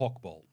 Hawkball.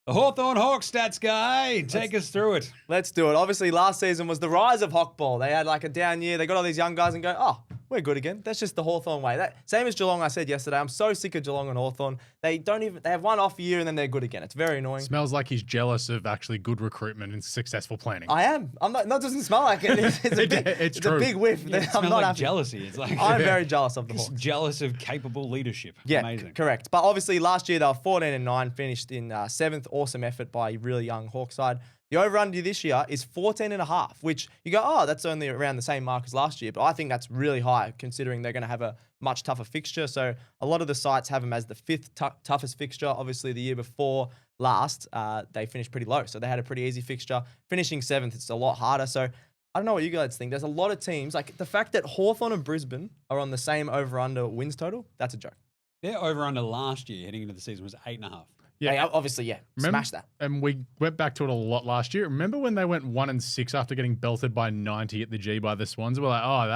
The Hawthorn Hawks stats guy, take us through it. Let's do it. Obviously, last season was the rise of Hawkball. They had like a down year. They got all these young guys and go, oh, we're good again. That's just the Hawthorn way. Same as Geelong, I said yesterday. I'm so sick of Geelong and Hawthorn. They have one off year and then they're good again. It's very annoying. Smells like he's jealous of actually good recruitment and successful planning. I am. I'm not. That doesn't smell like it. It's true. a big whiff. Yeah, I'm not like happy. jealousy. It's like I'm very jealous of the just Hawks. jealous of capable leadership. Yeah, Amazing. correct. But obviously last year they were 14-9, finished in 7th. Awesome effort by a really young Hawk side. The over-under this year is 14.5, which you go, oh, that's only around the same mark as last year. But I think that's really high considering they're going to have a much tougher fixture. So a lot of the sites have them as the 5th toughest fixture. Obviously, the year before last, they finished pretty low. So they had a pretty easy fixture. Finishing 7th, it's a lot harder. So I don't know what you guys think. There's a lot of teams. Like the fact that Hawthorn and Brisbane are on the same over-under wins total, that's a joke. Their over-under last year heading into the season was 8.5. Yeah, obviously, smash that. And we went back to it a lot last year. Remember when they went 1-6 after getting belted by 90 at the G by the Swans? We're like, oh,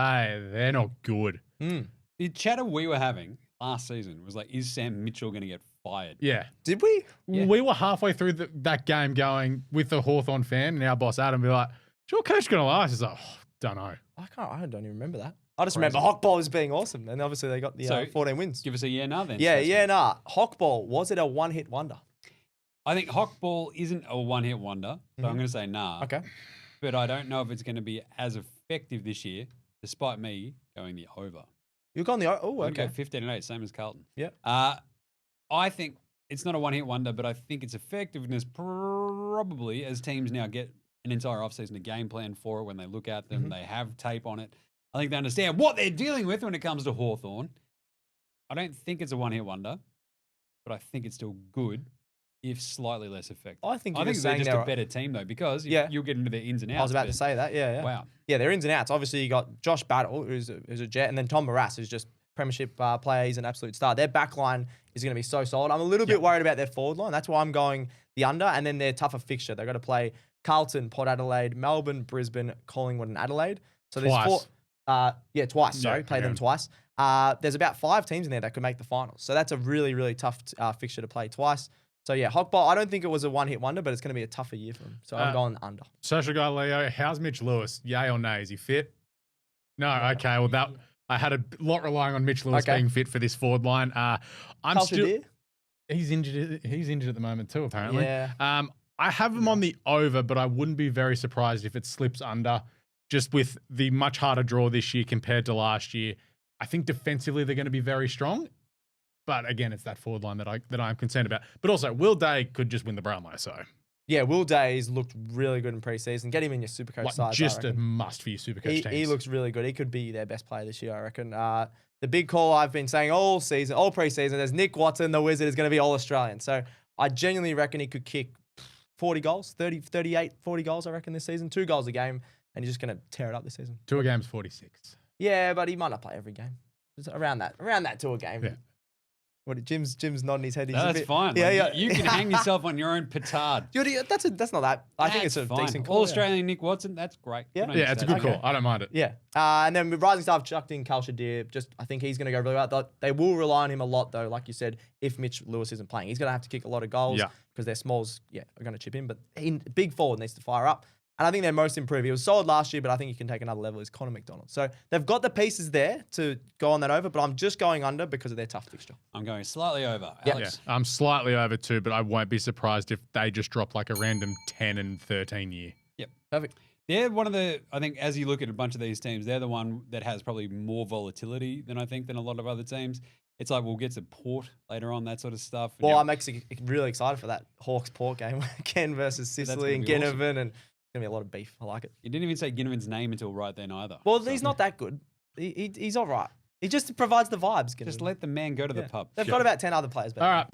they're not good. The chatter we were having last season was like, is Sam Mitchell going to get fired? Yeah. Did we? Yeah. We were halfway through that game going with the Hawthorn fan and our boss Adam be like, is your coach going to last? He's like, oh, don't know. I don't even remember that. I just remember Hawkball as being awesome. And obviously they got the 14 wins. Give us a yeah, nah then. Nah. Hawkball, was it a one-hit wonder? I think Hawkball isn't a one-hit wonder, so I'm going to say nah. Okay. But I don't know if it's going to be as effective this year, despite me going the over. You've gone the okay. 15-8, same as Carlton. Yeah. I think it's not a one-hit wonder, but I think its effectiveness probably, as teams now get an entire offseason, a game plan for it when they look at them, they have tape on it. I think they understand what they're dealing with when it comes to Hawthorn. I don't think it's a one-hit wonder, but I think it's still good, if slightly less effective. I think they're just a better team, though, because you'll get into their ins and outs. I was about to say that, yeah. Wow. Yeah, their ins and outs. Obviously, you got Josh Battle, who's a Jet, and then Tom Barrass, who's just premiership player. He's an absolute star. Their back line is going to be so solid. I'm a little bit worried about their forward line. That's why I'm going the under, and then their tougher fixture. They've got to play Carlton, Port Adelaide, Melbourne, Brisbane, Collingwood, and Adelaide. So there's twice. Twice. Sorry, played them twice. There's about 5 teams in there that could make the finals. So that's a really, really tough fixture to play twice. So yeah, Hawkball, I don't think it was a one-hit wonder, but it's going to be a tougher year for him. So I'm going under. Social guy Leo, how's Mitch Lewis? Yay or nay? Is he fit? No, okay. Well, I had a lot relying on Mitch Lewis being fit for this forward line. He's injured. He's injured at the moment too, apparently. Yeah. I have him on the over, but I wouldn't be very surprised if it slips under. Just with the much harder draw this year compared to last year, I think defensively they're going to be very strong. But again, it's that forward line that I'm concerned about. But also, Will Day could just win the Brownlow. So yeah, Will Day's looked really good in preseason. Get him in your Supercoach side. Just a must for your Supercoach teams. He looks really good. He could be their best player this year, I reckon. The big call I've been saying all preseason, there's Nick Watson, the Wizard, is going to be All-Australian. So I genuinely reckon he could kick 40 goals, 38, 40 goals, I reckon, this season. 2 goals a game, and he's just going to tear it up this season. 2 a game's 46. Yeah, but he might not play every game. Just around that 2 a game. Yeah. What Jim's nodding his head. That's fine. Yeah. You can hang yourself on your own petard. That's not that. I think it's a decent call. All-Australian Nick Watson, that's great. Yeah, it's a good call. I don't mind it. Yeah. And then with Rising Star, I've chucked in Cal Shadir. I think he's going to go really well. They will rely on him a lot, though, like you said, if Mitch Lewis isn't playing. He's going to have to kick a lot of goals because their smalls, are going to chip in. But big forward needs to fire up. And I think they're most improved. He was solid last year, but I think he can take another level. Is Connor McDonald. So they've got the pieces there to go on that over, but I'm just going under because of their tough fixture. I'm going slightly over. Yep. Alex? Yeah, I'm slightly over too, but I won't be surprised if they just drop like a random 10 and 13 year. Yep. Perfect. They're one of the, I think, as you look at a bunch of these teams, they're the one that has probably more volatility than I think than a lot of other teams. It's like we'll get to Port later on, that sort of stuff. Well, I'm actually really excited for that Hawks-Port game. Ken versus Sicily and Ginnivan, awesome. And it's going to be a lot of beef. I like it. You didn't even say Ginnivan's name until right then either. Well, he's not that good. He's all right. He just provides the vibes. Just let the man go to the pub. They've got about 10 other players. All right.